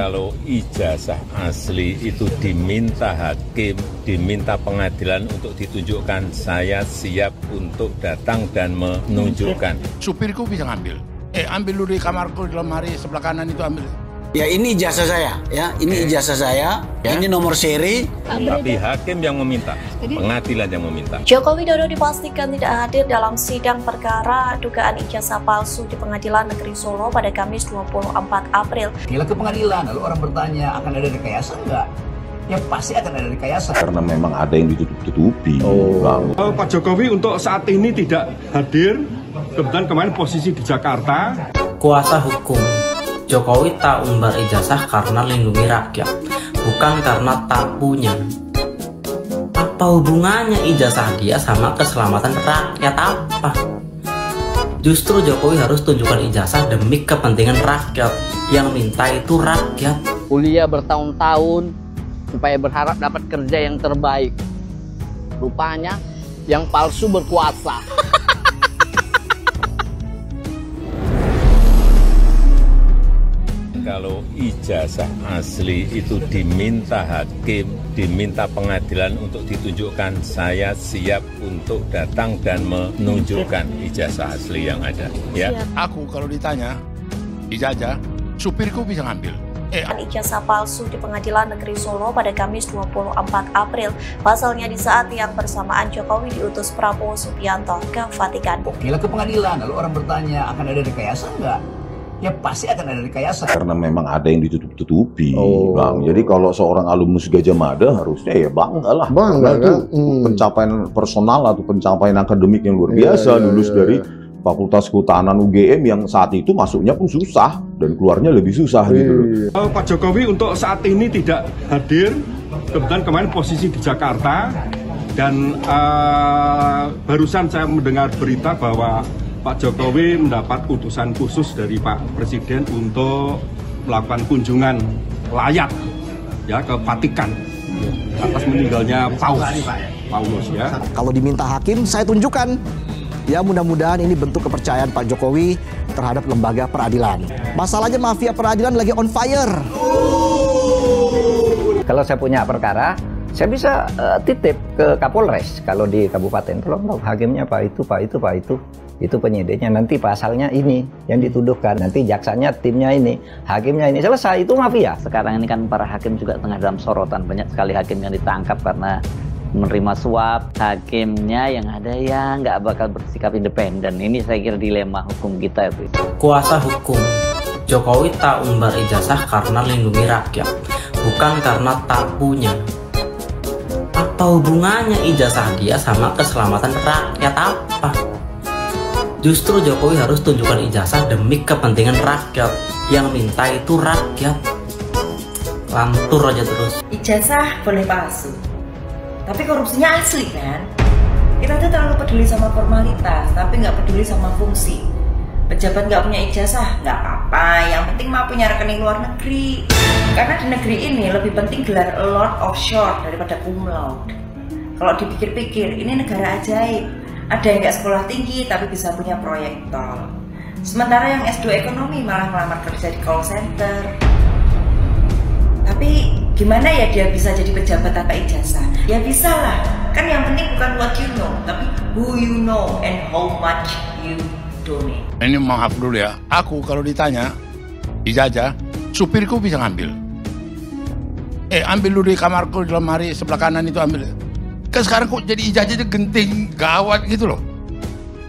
Kalau ijazah asli itu diminta hakim, diminta pengadilan untuk ditunjukkan, saya siap untuk datang dan menunjukkan. Supirku bisa ngambil. Ambil dulu di kamarku di lemari sebelah kanan itu ambil. Ya ini ijazah saya, ya ini ijazah saya, ya. Ini nomor seri. Tapi hakim yang meminta, pengadilan yang meminta. Joko Widodo dipastikan tidak hadir dalam sidang perkara dugaan ijazah palsu di Pengadilan Negeri Solo pada Kamis 24 April. Gila ke pengadilan, lalu orang bertanya akan ada rekayasa enggak? Ya pasti akan ada rekayasa. Karena memang ada yang ditutup-tutupi. Pak Jokowi untuk saat ini tidak hadir, kebetulan kemarin posisi di Jakarta. Kuasa hukum Jokowi tak umbar ijazah karena lindungi rakyat, bukan karena tak punya. Apa hubungannya ijazah dia sama keselamatan rakyat apa? Justru Jokowi harus tunjukkan ijazah demi kepentingan rakyat. Yang minta itu rakyat. Kuliah bertahun-tahun supaya berharap dapat kerja yang terbaik. Rupanya yang palsu berkuasa. Kalau ijazah asli itu diminta hakim, diminta pengadilan untuk ditunjukkan, saya siap untuk datang dan menunjukkan ijazah asli yang ada. Ya. Aku kalau ditanya ijazah, supirku bisa ngambil. Ijazah palsu di Pengadilan Negeri Solo pada Kamis 24 April. Pasalnya di saat yang bersamaan Jokowi diutus Prabowo Subianto ke Vatikan. Gila ke pengadilan, lalu orang bertanya akan ada rekayasa enggak? Ya pasti akan ada rekayasa. Karena memang ada yang ditutup-tutupi, Bang. Jadi kalau seorang alumnus Gajah Mada harusnya ya bangga lah. Bangga itu pencapaian personal atau pencapaian akademik yang luar biasa. Lulus dari Fakultas Kehutanan UGM yang saat itu masuknya pun susah dan keluarnya lebih susah gitu loh. Pak Jokowi untuk saat ini tidak hadir, kebetulan kemarin posisi di Jakarta. Dan barusan saya mendengar berita bahwa Pak Jokowi mendapat utusan khusus dari Pak Presiden untuk melakukan kunjungan layak ya ke Vatikan atas meninggalnya Paulus ya. Kalau diminta hakim, saya tunjukkan. Ya mudah-mudahan ini bentuk kepercayaan Pak Jokowi terhadap lembaga peradilan. Masalahnya mafia peradilan lagi on fire. Kalau saya punya perkara, saya bisa titip ke Kapolres. Kalau di kabupaten, tolong hakimnya Pak itu. Itu penyidiknya, nanti pasalnya ini yang dituduhkan, nanti jaksanya timnya ini, hakimnya ini, selesai, itu mafia. Sekarang ini kan para hakim juga tengah dalam sorotan, banyak sekali hakim yang ditangkap karena menerima suap. Hakimnya yang ada yang nggak bakal bersikap independen. Ini saya kira dilema hukum kita itu. Kuasa hukum Jokowi tak umbar ijazah karena lindungi rakyat, bukan karena tak punya. Apa hubungannya ijazah dia sama keselamatan rakyat apa? Justru Jokowi harus tunjukkan ijazah demi kepentingan rakyat. Yang minta itu rakyat. Lantur aja terus. Ijazah boleh palsu, tapi korupsinya asli kan? Kita tuh terlalu peduli sama formalitas, tapi nggak peduli sama fungsi. Pejabat nggak punya ijazah, nggak apa-apa. Yang penting mah punya rekening luar negeri. Karena di negeri ini lebih penting gelar Lord Offshore daripada cum laude. Kalau dipikir-pikir, ini negara ajaib. Ada yang nggak sekolah tinggi tapi bisa punya proyek tol. Sementara yang S2 ekonomi malah melamar kerja di call center. Tapi gimana ya dia bisa jadi pejabat tanpa ijazah? Ya bisa lah. Kan yang penting bukan what you know, tapi who you know and how much you donate. Ini maaf dulu ya. Aku kalau ditanya ijazah, supirku bisa ngambil. Ambil dulu di kamarku di lemari sebelah kanan itu ambil. Kan sekarang kok jadi ijazahnya genting, gawat gitu loh.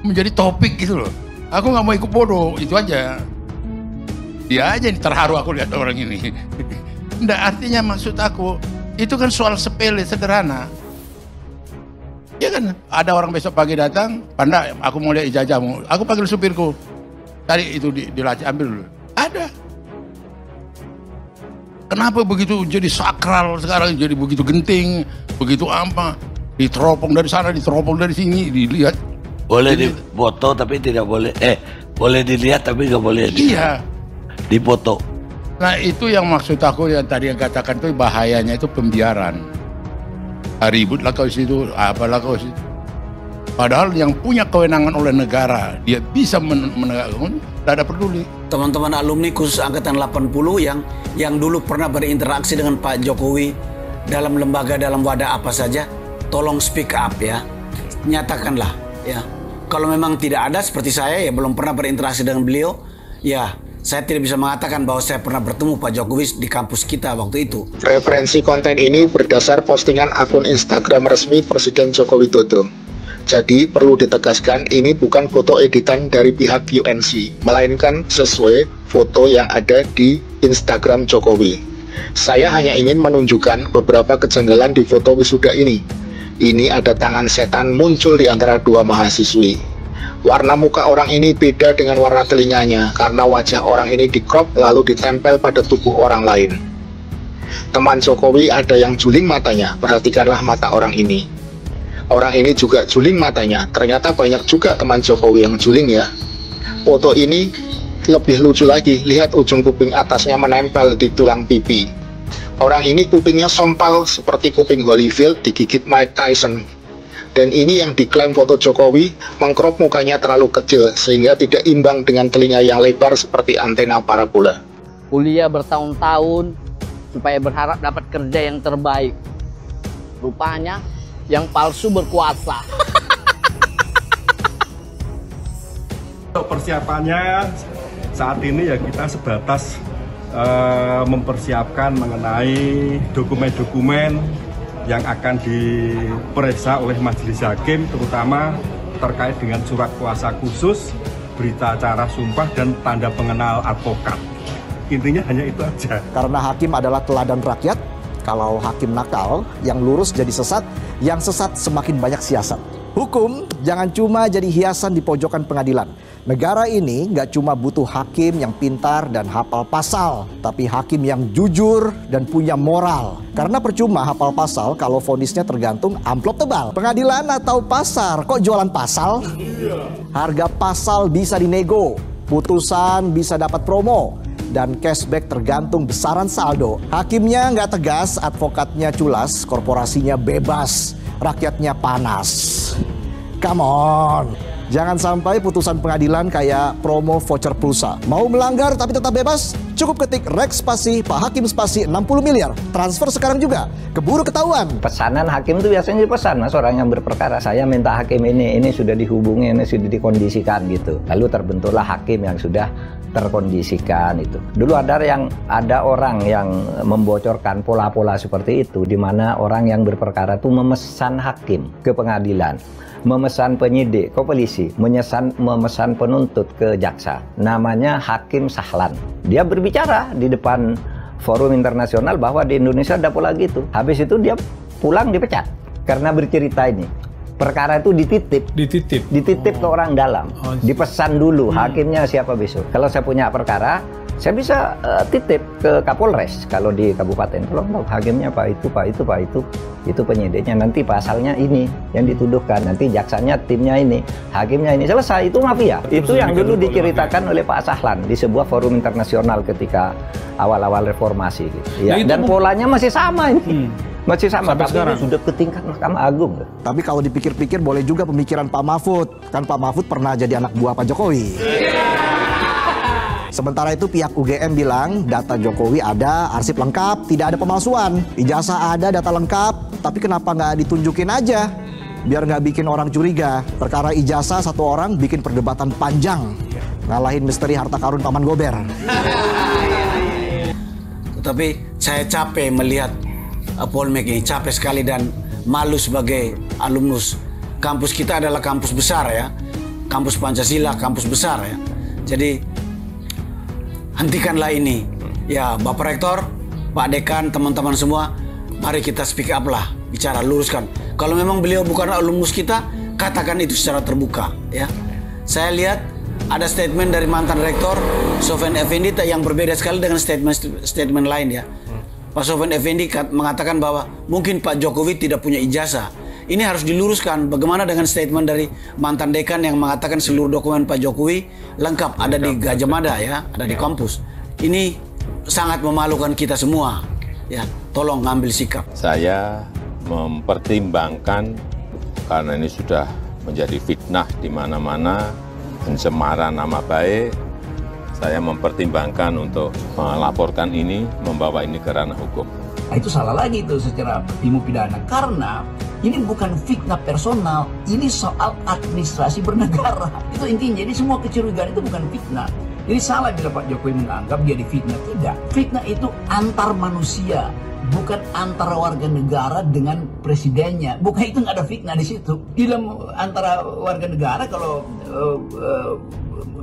Menjadi topik gitu loh. Aku nggak mau ikut bodoh, itu aja. Dia aja yang terharu aku lihat orang ini. Nggak, artinya maksud aku, itu kan soal sepele, sederhana. Ya kan, ada orang besok pagi datang, Panda, aku mau lihat ijazahmu. Aku panggil supirku. Tadi itu dilacak, ambil dulu. Ada. Kenapa begitu jadi sakral sekarang, jadi begitu genting, begitu apa? Diteropong dari sana, diteropong dari sini, dilihat. Boleh dipoto tapi tidak boleh, boleh dilihat tapi nggak boleh dipoto. Nah itu yang maksud aku yang tadi yang katakan itu bahayanya itu pembiaran. Ributlah kau situ, apalah kau situ. Padahal yang punya kewenangan oleh negara, dia bisa menegakkan, tidak ada peduli. teman-teman alumni khusus angkatan 80 yang dulu pernah berinteraksi dengan Pak Jokowi dalam lembaga, dalam wadah apa saja, tolong speak up ya, nyatakanlah ya. Kalau memang tidak ada seperti saya ya belum pernah berinteraksi dengan beliau, ya saya tidak bisa mengatakan bahwa saya pernah bertemu Pak Jokowi di kampus kita waktu itu. Referensi konten ini berdasar postingan akun Instagram resmi Presiden Joko Widodo. Jadi perlu ditegaskan ini bukan foto editan dari pihak UNC, melainkan sesuai foto yang ada di Instagram Jokowi. Saya hanya ingin menunjukkan beberapa kejanggalan di foto wisuda ini. Ini ada tangan setan muncul di antara dua mahasiswi. Warna muka orang ini beda dengan warna telinganya karena wajah orang ini di-crop lalu ditempel pada tubuh orang lain. Teman Jokowi ada yang juling matanya, perhatikanlah mata orang ini. Orang ini juga juling matanya, ternyata banyak juga teman Jokowi yang juling ya. Foto ini lebih lucu lagi, lihat ujung kuping atasnya menempel di tulang pipi. Orang ini kupingnya sompal seperti kuping Holyfield digigit Mike Tyson. Dan ini yang diklaim foto Jokowi mengkrop mukanya terlalu kecil sehingga tidak imbang dengan telinga yang lebar seperti antena parabola. Kuliah bertahun-tahun supaya berharap dapat kerja yang terbaik. Rupanya yang palsu berkuasa. Untuk persiapannya saat ini ya kita sebatas mempersiapkan mengenai dokumen-dokumen yang akan diperiksa oleh majelis hakim, terutama terkait dengan surat kuasa khusus, berita acara sumpah, dan tanda pengenal advokat. Intinya hanya itu aja. Karena hakim adalah teladan rakyat, kalau hakim nakal, yang lurus jadi sesat, yang sesat semakin banyak siasat. Hukum jangan cuma jadi hiasan di pojokan pengadilan. Negara ini nggak cuma butuh hakim yang pintar dan hafal pasal, tapi hakim yang jujur dan punya moral. Karena percuma hafal pasal kalau vonisnya tergantung amplop tebal. Pengadilan atau pasar, kok jualan pasal? Harga pasal bisa dinego, putusan bisa dapat promo, dan cashback tergantung besaran saldo. Hakimnya nggak tegas, advokatnya culas, korporasinya bebas, rakyatnya panas. Come on! Jangan sampai putusan pengadilan kayak promo voucher pulsa. Mau melanggar tapi tetap bebas? Cukup ketik rek spasi Pak Hakim spasi 60 miliar. Transfer sekarang juga. Keburu ketahuan. Pesanan hakim itu biasanya dipesan, Mas, orang yang berperkara. Saya minta hakim ini sudah dihubungi, ini sudah dikondisikan gitu. Lalu terbentuklah hakim yang sudah terkondisikan itu. Dulu ada orang yang membocorkan pola-pola seperti itu, di mana orang yang berperkara itu memesan hakim ke pengadilan, memesan penyidik ke polisi, memesan penuntut ke jaksa. Namanya Hakim Sahlan. Dia berbicara di depan forum internasional bahwa di Indonesia ada pola gitu. Habis itu dia pulang dipecat karena bercerita ini. Perkara itu dititip ke orang dalam, dipesan dulu hakimnya siapa besok. Kalau saya punya perkara, saya bisa titip ke Kapolres. Kalau di kabupaten, tolong hakimnya Pak itu penyidiknya, nanti pasalnya ini yang dituduhkan, nanti jaksanya timnya ini, hakimnya ini, selesai. Itu mafia. Itu yang dulu diceritakan oleh Pak Sahlan di sebuah forum internasional ketika awal-awal reformasi gitu. Ya, dan polanya masih sama ini. Masih sama, tapi sekarang sudah ke tingkat Mahkamah Agung. Tapi kalau dipikir-pikir boleh juga pemikiran Pak Mahfud. Kan Pak Mahfud pernah jadi anak buah Pak Jokowi. Sementara itu pihak UGM bilang data Jokowi ada, arsip lengkap, tidak ada pemalsuan. Ijazah ada, data lengkap, tapi kenapa nggak ditunjukin aja? Biar nggak bikin orang curiga. Perkara ijazah satu orang bikin perdebatan panjang. Ngalahin misteri harta karun Paman Gober. Tetapi saya capek melihat polemik ini, capek sekali dan malu sebagai alumnus. Kampus kita adalah kampus besar ya, kampus Pancasila, kampus besar ya. Jadi hentikanlah ini ya, Bapak Rektor, Pak Dekan, teman-teman semua, mari kita speak up lah, bicara, luruskan. Kalau memang beliau bukan alumnus kita, katakan itu secara terbuka ya. Saya lihat ada statement dari mantan Rektor Sofyan Effendi yang berbeda sekali dengan statement lain ya. Pak Sofyan Effendi mengatakan bahwa mungkin Pak Jokowi tidak punya ijazah. Ini harus diluruskan. Bagaimana dengan statement dari mantan dekan yang mengatakan seluruh dokumen Pak Jokowi lengkap ada di Gajah Mada ya, ada di kampus. Ini sangat memalukan kita semua. Ya, tolong ngambil sikap. Saya mempertimbangkan karena ini sudah menjadi fitnah di mana-mana, pencemaran nama baik. saya mempertimbangkan untuk melaporkan ini, membawa ini ke ranah hukum. Nah, itu salah lagi itu secara ilmu pidana, karena ini bukan fitnah personal, ini soal administrasi bernegara. Itu intinya. Jadi semua kecurigaan itu bukan fitnah. Jadi salah bila Pak Jokowi menganggap dia difitnah. Tidak. Fitnah itu antar manusia, bukan antara warga negara dengan presidennya. Bukan, itu nggak ada fitnah di situ. Di dalam antara warga negara kalau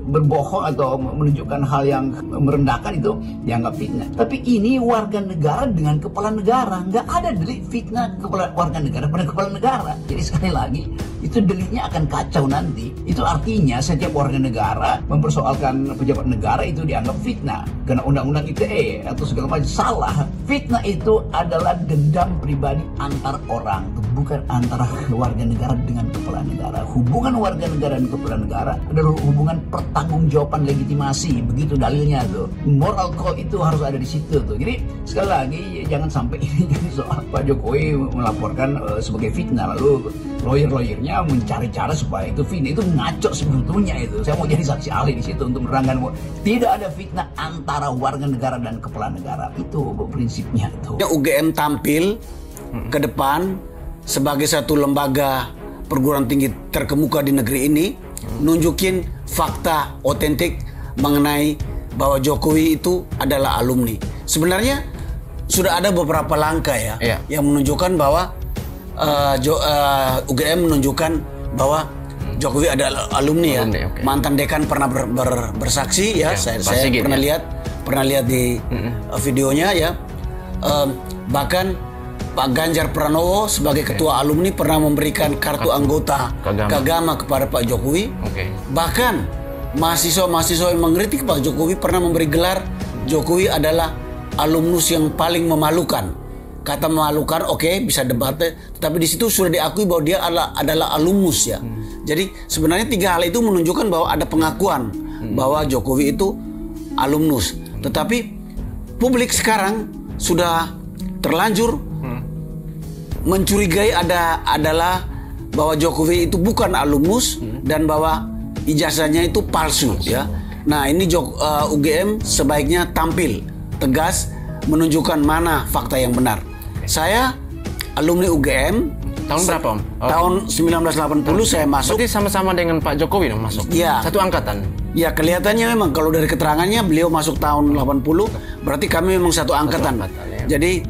berbohong atau menunjukkan hal yang merendahkan itu dianggap fitnah. Tapi ini warga negara dengan kepala negara, nggak ada delik fitnah kepala warga negara pada kepala negara. Jadi sekali lagi itu deliknya akan kacau nanti. Itu artinya setiap warga negara mempersoalkan pejabat negara itu dianggap fitnah karena undang-undang ITE atau segala macam. Salah. Fitnah itu adalah dendam pribadi antar orang, bukan antara warga negara dengan kepala negara. Hubungan warga negara dan kepala negara adalah hubungan pertanggungjawaban legitimasi, begitu dalilnya tuh. Moral code itu harus ada di situ tuh. Jadi sekali lagi jangan sampai ini jadi soal Pak Jokowi melaporkan sebagai fitnah, lalu lawyer-lawyernya mencari cara supaya itu fitnah. Itu ngaco sebetulnya itu. Saya mau jadi saksi ahli di situ untuk menerangkan bahwa tidak ada fitnah antara warga negara dan kepala negara. Itu prinsipnya itu. UGM tampil ke depan sebagai satu lembaga perguruan tinggi terkemuka di negeri ini, nunjukin fakta otentik mengenai bahwa Jokowi itu adalah alumni. Sebenarnya sudah ada beberapa langkah ya yang menunjukkan bahwa UGM menunjukkan bahwa Jokowi adalah alumni ya. Mantan dekan pernah bersaksi ya. Saya pernah lihat di videonya ya. Bahkan Pak Ganjar Pranowo sebagai ketua alumni pernah memberikan kartu anggota Kagama kepada Pak Jokowi. Bahkan mahasiswa-mahasiswa yang mengkritik Pak Jokowi pernah memberi gelar Jokowi adalah alumnus yang paling memalukan. Kata memalukan, bisa debat, tetapi di situ sudah diakui bahwa dia adalah alumnus ya. Jadi sebenarnya tiga hal itu menunjukkan bahwa ada pengakuan bahwa Jokowi itu alumnus. Tetapi publik sekarang sudah terlanjur mencurigai adalah bahwa Jokowi itu bukan alumnus dan bahwa ijazahnya itu palsu ya. Nah ini UGM sebaiknya tampil tegas menunjukkan mana fakta yang benar. Saya alumni UGM. Tahun berapa Om? Tahun 1980 saya masuk. Berarti sama-sama dengan Pak Jokowi dong masuk? Iya. Satu angkatan? Ya, kelihatannya memang kalau dari keterangannya beliau masuk tahun 80, berarti kami memang satu angkatan. Jadi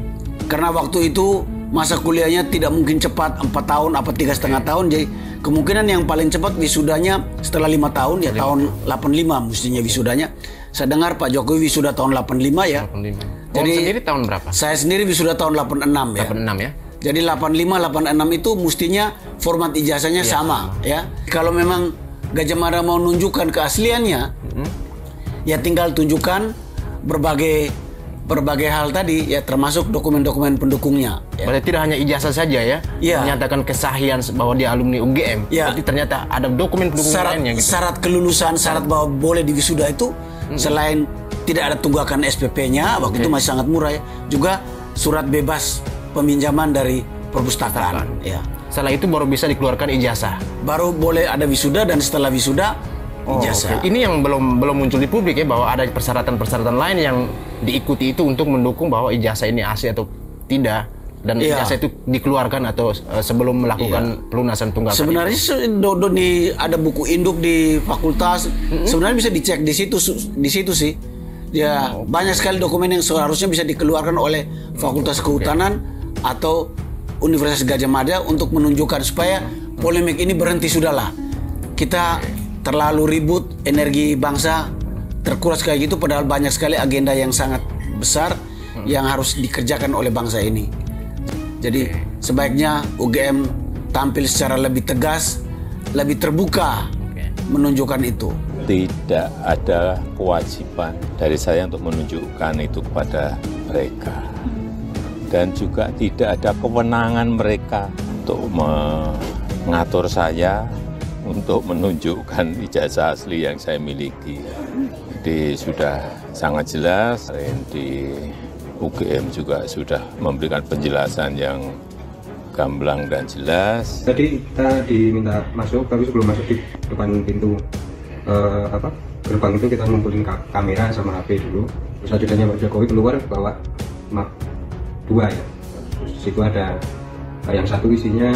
karena waktu itu masa kuliahnya tidak mungkin cepat 4 tahun apa 3,5 tahun, jadi kemungkinan yang paling cepat wisudanya setelah 5 tahun ya tahun 85 mestinya wisudanya. Saya dengar Pak Jokowi wisuda tahun 85 ya. 85. Jadi sendiri tahun berapa? Saya sendiri wisuda tahun 86 ya. 86 ya. Jadi 85 86 itu mestinya format ijazahnya sama ya. Kalau memang Gajah Mada mau nunjukkan keasliannya, ya tinggal tunjukkan berbagai hal tadi ya, termasuk dokumen-dokumen pendukungnya. Ya. Berarti tidak hanya ijazah saja ya, menyatakan kesahihan bahwa dia alumni UGM. Ya. Berarti ternyata ada dokumen pendukung lainnya gitu. Syarat kelulusan, syarat bahwa boleh diwisuda itu selain tidak ada tunggakan SPP-nya, waktu itu masih sangat murah ya, juga surat bebas peminjaman dari perpustakaan. Ya. Setelah itu baru bisa dikeluarkan ijazah. Baru boleh ada wisuda dan setelah wisuda ijazah. Ini yang belum muncul di publik ya, bahwa ada persyaratan-persyaratan lain yang diikuti itu untuk mendukung bahwa ijazah ini asli atau tidak, dan ijazah itu dikeluarkan atau sebelum melakukan pelunasan tunggakan. Sebenarnya ada buku induk di fakultas, sebenarnya bisa dicek di situ sih. Ya, banyak sekali dokumen yang seharusnya bisa dikeluarkan oleh Fakultas Kehutanan atau Universitas Gadjah Mada untuk menunjukkan supaya polemik ini berhenti sudahlah. Kita terlalu ribut, energi bangsa terkuras kayak gitu, padahal banyak sekali agenda yang sangat besar yang harus dikerjakan oleh bangsa ini. Jadi sebaiknya UGM tampil secara lebih tegas, lebih terbuka menunjukkan itu. Tidak ada kewajiban dari saya untuk menunjukkan itu kepada mereka. Dan juga tidak ada kewenangan mereka untuk mengatur saya untuk menunjukkan ijazah asli yang saya miliki. Jadi sudah sangat jelas, di UGM juga sudah memberikan penjelasan yang gamblang dan jelas. Tadi kita diminta masuk, tapi sebelum masuk di depan pintu gerbang itu kita ngumpulin kamera sama HP dulu. Terus ajudannya Pak Jokowi keluar bawa map 2 ya. Terus di situ ada yang satu isinya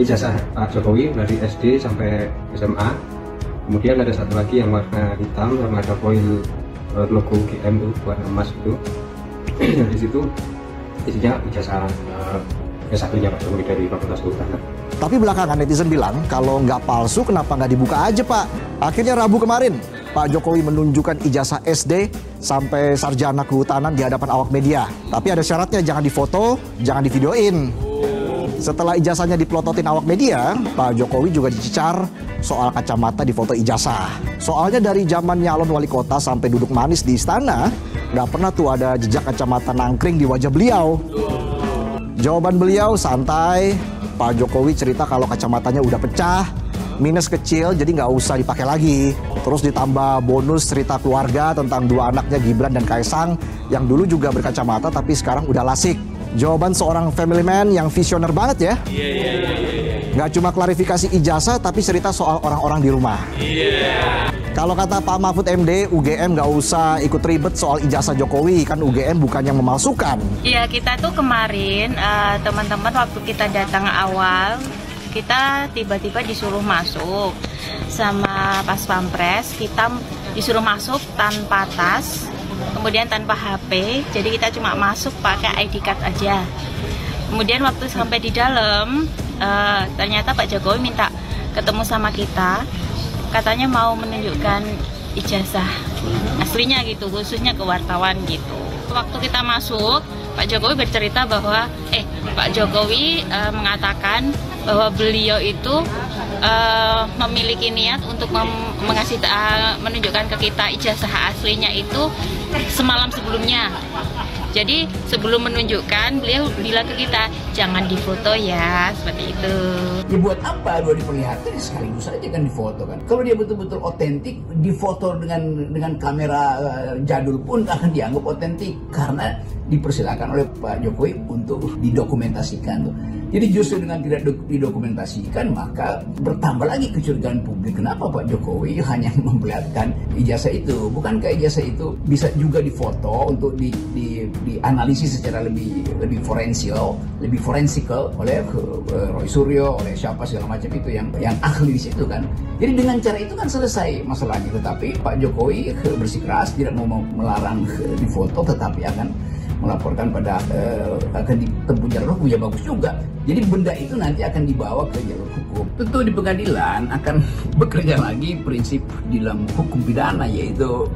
ijazah Pak Jokowi dari SD sampai SMA. Kemudian ada satu lagi yang warna hitam sama ada foil logo GM itu warna emas itu. Di situ isinya ijazah S1-nya Pak Jokowi dari Fakultas Kehutanan. Tapi belakangan netizen bilang kalau nggak palsu kenapa nggak dibuka aja Pak. Akhirnya Rabu kemarin Pak Jokowi menunjukkan ijazah SD sampai sarjana kehutanan di hadapan awak media. Tapi ada syaratnya, jangan difoto, jangan divideoin. Setelah ijazahnya dipelototin awak media, Pak Jokowi juga dicecar soal kacamata di foto ijazah. Soalnya dari zaman nyalon wali kota sampai duduk manis di istana, nggak pernah tuh ada jejak kacamata nangkring di wajah beliau. Jawaban beliau santai. Pak Jokowi cerita kalau kacamatanya udah pecah, minus kecil, jadi nggak usah dipakai lagi. Terus ditambah bonus cerita keluarga tentang 2 anaknya Gibran dan Kaisang yang dulu juga berkacamata tapi sekarang udah lasik. Jawaban seorang family man yang visioner banget ya. Nggak cuma klarifikasi ijazah tapi cerita soal orang-orang di rumah. Kalau kata Pak Mahfud MD, UGM nggak usah ikut ribet soal ijazah Jokowi, kan UGM bukan yang memalsukan. Iya, kita tuh kemarin teman-teman waktu kita datang awal, kita tiba-tiba disuruh masuk sama Pas Pampres, kita disuruh masuk tanpa tas, kemudian tanpa HP, jadi kita cuma masuk pakai ID card aja. Kemudian waktu sampai di dalam, ternyata Pak Jokowi minta ketemu sama kita, katanya mau menunjukkan ijazah aslinya gitu, khususnya ke wartawan gitu. Waktu kita masuk, Pak Jokowi bercerita bahwa Pak Jokowi mengatakan bahwa beliau itu memiliki niat untuk menunjukkan ke kita ijazah aslinya itu semalam sebelumnya. Jadi sebelum menunjukkan, beliau bilang ke kita, jangan difoto ya, seperti itu. Ya buat apa dua diperlihatkan, sekaligus saja kan difoto kan. Kalau dia betul-betul otentik, difoto dengan kamera jadul pun akan dianggap otentik. Karena dipersilakan oleh Pak Jokowi untuk didokumentasikan tuh. Jadi justru dengan tidak didokumentasikan, maka bertambah lagi kecurigaan publik. Kenapa Pak Jokowi hanya memperlihatkan ijazah itu? Bukankah ijazah itu bisa juga difoto untuk dianalisis secara lebih forensikal oleh Roy Suryo, oleh siapa segala macam itu yang ahli di situ kan. Jadi dengan cara itu kan selesai masalahnya. Tetapi Pak Jokowi bersikeras tidak mau melarang difoto, tetapi akan melaporkan pada akan ditempuh jalur hukum. Ya bagus juga. Jadi benda itu nanti akan dibawa ke jalur hukum. Tentu di pengadilan akan bekerja lagi prinsip di dalam hukum pidana, yaitu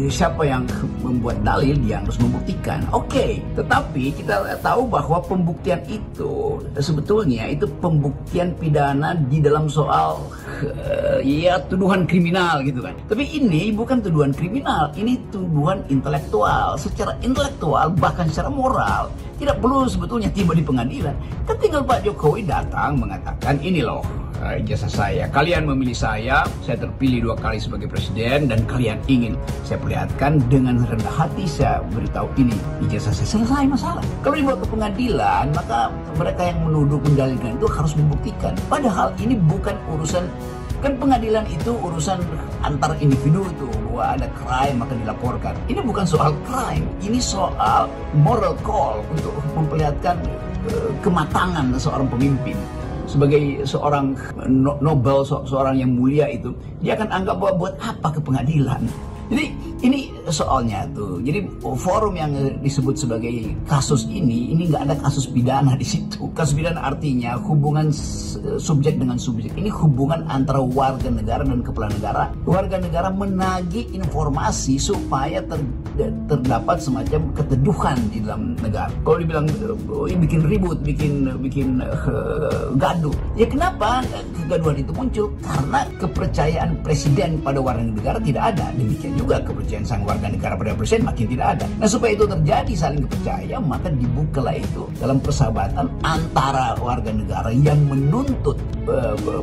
siapa yang membuat dalil dia harus membuktikan. Oke, tetapi kita tahu bahwa pembuktian itu sebetulnya itu pembuktian pidana di dalam soal tuduhan kriminal gitu kan. Tapi ini bukan tuduhan kriminal, ini tuduhan intelektual. Secara intelektual bahkan secara moral tidak perlu sebetulnya tiba di pengadilan. Kan tinggal Pak Jokowi datang mengatakan, ini loh ijazah saya, kalian memilih saya terpilih 2 kali sebagai presiden dan kalian ingin saya perlihatkan, dengan rendah hati saya beritahu ini ijazah saya, selesai masalah. Kalau dibawa ke pengadilan, maka mereka yang menuduh mendalilkan itu harus membuktikan. Padahal ini bukan urusan, kan pengadilan itu urusan antar individu tuh, bahwa ada crime maka dilaporkan. Ini bukan soal crime, ini soal moral call untuk memperlihatkan kematangan seorang pemimpin. Sebagai seorang nobel, seorang yang mulia itu, dia akan anggap bahwa buat apa ke pengadilan. Jadi ini soalnya tuh. Jadi forum yang disebut sebagai kasus ini nggak ada kasus pidana di situ. Kasus pidana artinya hubungan subjek dengan subjek. Ini hubungan antara warga negara dan kepala negara. Warga negara menagih informasi supaya terdapat semacam keteduhan di dalam negara. Kalau dibilang bikin ribut, bikin gaduh, ya kenapa kegaduhan itu muncul? Karena kepercayaan presiden pada warga negara tidak ada. Demikian juga kepercayaan sang warga negara pada presiden makin tidak ada. Nah, supaya itu terjadi saling kepercayaan, maka dibukalah itu dalam persahabatan antara warga negara yang menuntut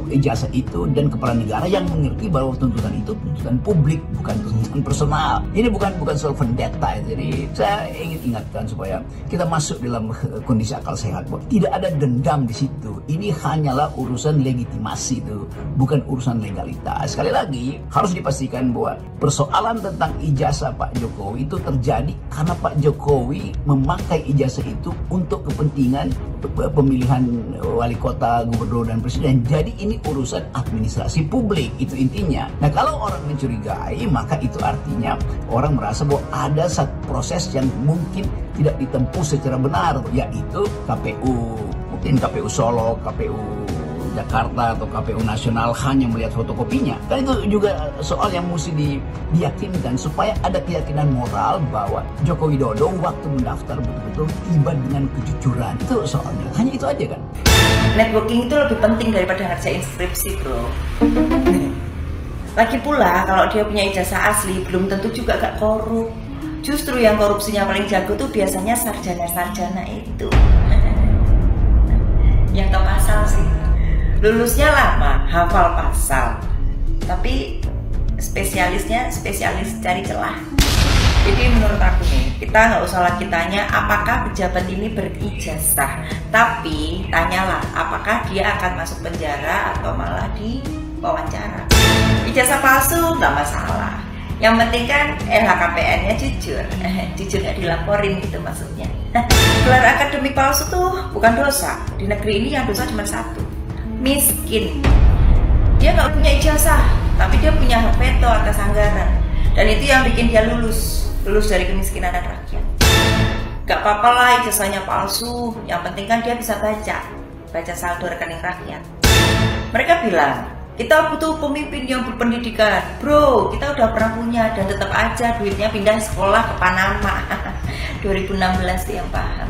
ijazah itu dan kepala negara yang mengerti bahwa tuntutan itu tuntutan publik, bukan tuntutan personal. Ini bukan soal vendetta. Jadi saya ingin ingatkan supaya kita masuk dalam kondisi akal sehat. Tidak ada dendam di situ. Ini hanyalah urusan legitimasi itu, bukan urusan legalitas. Sekali lagi harus dipastikan bahwa persoalan tentang ijazah Pak Jokowi itu terjadi karena Pak Jokowi memakai ijazah itu untuk kepentingan pemilihan wali kota, gubernur, dan presiden. Jadi ini urusan administrasi publik, itu intinya. Nah, kalau orang mencurigai, maka itu artinya orang merasa bahwa ada satu proses yang mungkin tidak ditempuh secara benar, yaitu KPU, mungkin KPU Solo, KPU Jakarta, atau KPU Nasional hanya melihat fotokopinya. Kan itu juga soal yang mesti diyakinkan supaya ada keyakinan moral bahwa Joko Widodo waktu mendaftar betul-betul tiba dengan kejujuran. Itu soalnya, hanya itu aja kan. Networking itu lebih penting daripada ngerjain skripsi, bro. Lagi pula kalau dia punya ijazah asli belum tentu juga gak korup. Justru yang korupsinya paling jago tuh biasanya sarjana-sarjana itu. Yang tahu pasal sih. Lulusnya lama, hafal pasal, tapi spesialisnya spesialis cari celah. Jadi menurut aku nih, kita nggak usah lagi tanya apakah pejabat ini berijazah, tapi tanyalah apakah dia akan masuk penjara atau malah diwawancara. Ijazah palsu nggak masalah, yang penting kan LHKPN-nya jujur, jujur nggak dilaporin gitu maksudnya. Gelar akademik palsu tuh bukan dosa, di negeri ini yang dosa cuma satu, miskin. Dia nggak punya ijazah, tapi dia punya hak veto atas anggaran, dan itu yang bikin dia lulus dari kemiskinan rakyat. Gak apa-apa lah ijazahnya palsu, yang penting kan dia bisa baca saldo rekening rakyat. Mereka bilang, kita butuh pemimpin yang berpendidikan. Bro, kita udah pernah punya dan tetap aja duitnya pindah sekolah ke Panama. 2016 tuh yang paham.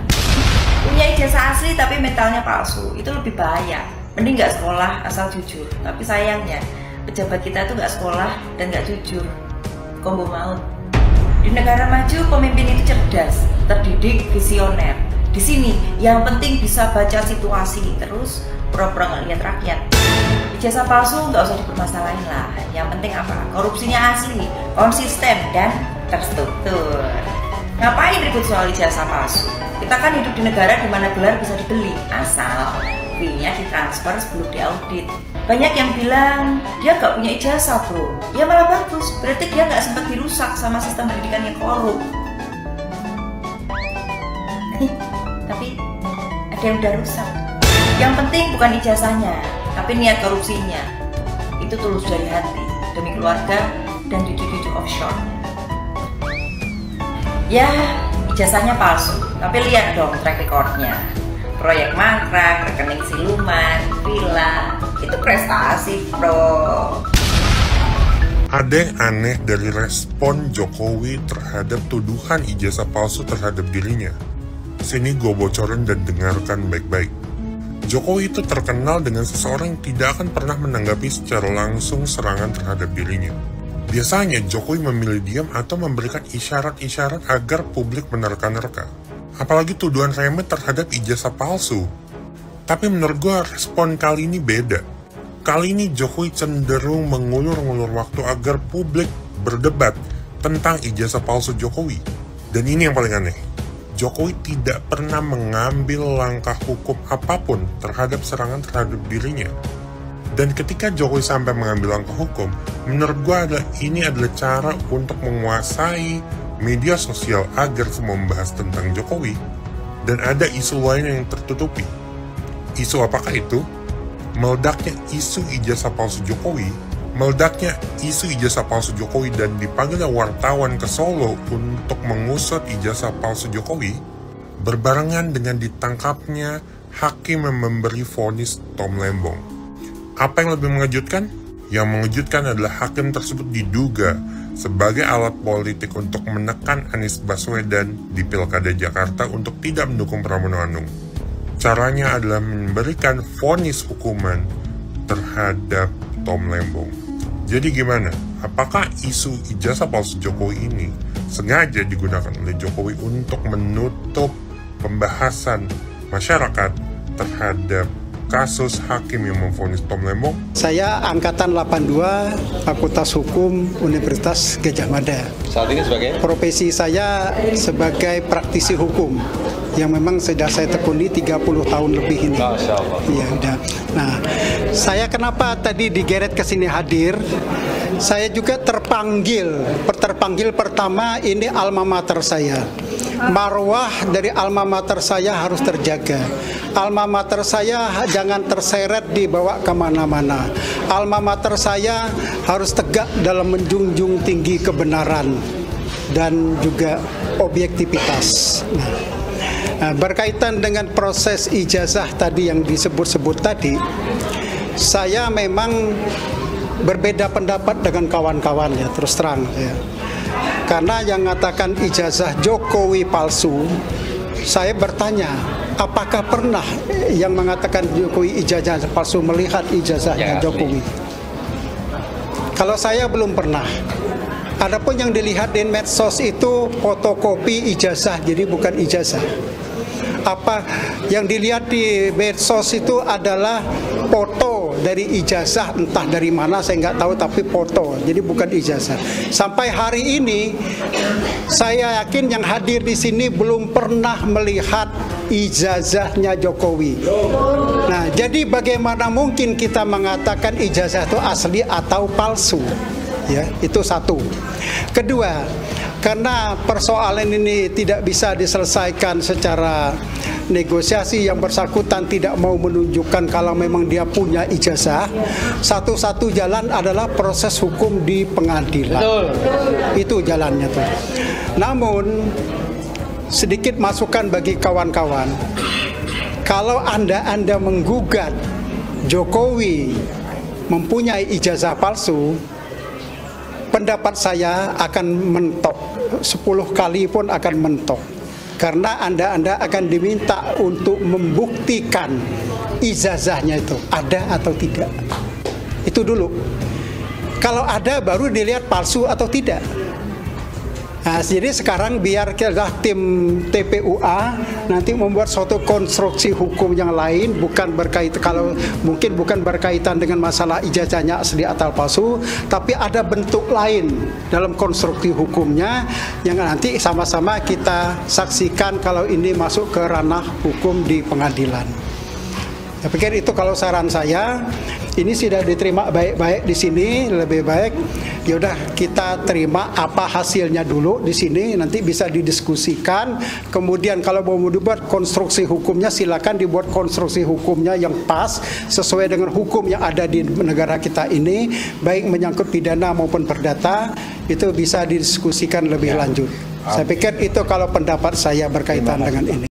Punya ijazah asli tapi mentalnya palsu, itu lebih bahaya. Mending gak sekolah asal jujur. Tapi sayangnya pejabat kita tuh gak sekolah dan gak jujur. Kombo maut. Di negara maju pemimpin itu cerdas, terdidik, visioner. Di sini yang penting bisa baca situasi, terus pura-pura nggak lihat rakyat. Ijazah palsu nggak usah dipermasalahin lah. Yang penting apa? Korupsinya asli, konsisten, dan terstruktur. Ngapain ribut soal ijazah palsu? Kita kan hidup di negara di mana gelar bisa dibeli, asal fee-nya ditransfer sebelum diaudit. Banyak yang bilang dia gak punya ijazah, bro. Ya malah bagus, berarti dia gak sempat dirusak sama sistem pendidikan yang korup. Tapi ada yang udah rusak. Yang penting bukan ijazahnya, tapi niat korupsinya. Itu tulus dari hati, demi keluarga dan cucu-cucu offshore. Ya, ijazahnya palsu, tapi lihat dong track recordnya. Proyek mangkrak, rekening siluman, villa, itu prestasi, bro. Ada yang aneh dari respon Jokowi terhadap tuduhan ijazah palsu terhadap dirinya. Sini gue bocorin dan dengarkan baik-baik. Jokowi itu terkenal dengan seseorang yang tidak akan pernah menanggapi secara langsung serangan terhadap dirinya. Biasanya Jokowi memilih diam atau memberikan isyarat-isyarat agar publik menerka-nerka. Apalagi tuduhan remeh terhadap ijazah palsu. Tapi menurut gue respon kali ini beda. Kali ini Jokowi cenderung mengulur-ngulur waktu agar publik berdebat tentang ijazah palsu Jokowi. Dan ini yang paling aneh. Jokowi tidak pernah mengambil langkah hukum apapun terhadap serangan terhadap dirinya. Dan ketika Jokowi sampai mengambil langkah hukum, menurut gue ini adalah cara untuk menguasai media sosial agar semua membahas tentang Jokowi, dan ada isu lain yang tertutupi. Isu apakah itu? Meledaknya isu ijazah palsu Jokowi, dan dipanggilnya wartawan ke Solo untuk mengusut ijazah palsu Jokowi, berbarengan dengan ditangkapnya hakim yang memberi vonis Tom Lembong. Apa yang lebih mengejutkan? Yang mengejutkan adalah hakim tersebut diduga sebagai alat politik untuk menekan Anies Baswedan di Pilkada Jakarta untuk tidak mendukung Pramono Anung. Caranya adalah memberikan vonis hukuman terhadap Tom Lembong. Jadi gimana? Apakah isu ijazah palsu Jokowi ini sengaja digunakan oleh Jokowi untuk menutup pembahasan masyarakat terhadap kasus hakim yang memvonis Tom Lembong? Saya angkatan 82, Fakultas Hukum Universitas Gadjah Mada. Saat ini sebagai? Profesi saya sebagai praktisi hukum yang memang sudah saya tekuni 30 tahun lebih ini. Masya Allah. Iya, udah. Nah, saya kenapa tadi digeret ke sini hadir? Saya juga terpanggil pertama ini alma mater saya. Marwah dari alma mater saya harus terjaga. Alma mater saya jangan terseret dibawa kemana-mana. Alma mater saya harus tegak dalam menjunjung tinggi kebenaran dan juga objektivitas. Nah, berkaitan dengan proses ijazah tadi yang disebut-sebut tadi, saya memang berbeda pendapat dengan kawan-kawan ya, terus terang ya. Karena yang mengatakan ijazah Jokowi palsu, saya bertanya, apakah pernah yang mengatakan Jokowi ijazah palsu melihat ijazahnya Jokowi? Kalau saya belum pernah. Adapun yang dilihat di medsos itu fotokopi ijazah, jadi bukan ijazah. Apa yang dilihat di medsos itu adalah foto dari ijazah, entah dari mana saya nggak tahu, tapi foto, jadi bukan ijazah. Sampai hari ini saya yakin yang hadir di sini belum pernah melihat ijazahnya Jokowi. Nah, jadi bagaimana mungkin kita mengatakan ijazah itu asli atau palsu? Ya, itu satu. Kedua, karena persoalan ini tidak bisa diselesaikan secara negosiasi, yang bersangkutan tidak mau menunjukkan kalau memang dia punya ijazah, satu-satu jalan adalah proses hukum di pengadilan. Betul. Itu jalannya tuh. Namun sedikit masukan bagi kawan-kawan, kalau Anda menggugat Jokowi mempunyai ijazah palsu, pendapat saya akan mentok, 10 kali pun akan mentok. Karena Anda akan diminta untuk membuktikan ijazahnya itu ada atau tidak. Itu dulu. Kalau ada baru dilihat palsu atau tidak. Nah, jadi sekarang biar tim TPUA nanti membuat suatu konstruksi hukum yang lain, bukan berkaitan, kalau mungkin bukan berkaitan dengan masalah ijazahnya asli atau palsu, tapi ada bentuk lain dalam konstruksi hukumnya yang nanti sama-sama kita saksikan kalau ini masuk ke ranah hukum di pengadilan. Saya pikir itu kalau saran saya. Ini sudah diterima baik-baik di sini, lebih baik yaudah kita terima apa hasilnya dulu di sini, nanti bisa didiskusikan. Kemudian kalau mau dibuat konstruksi hukumnya, silakan dibuat konstruksi hukumnya yang pas sesuai dengan hukum yang ada di negara kita ini, baik menyangkut pidana maupun perdata, itu bisa didiskusikan lebih lanjut. Saya pikir itu kalau pendapat saya berkaitan dengan ini.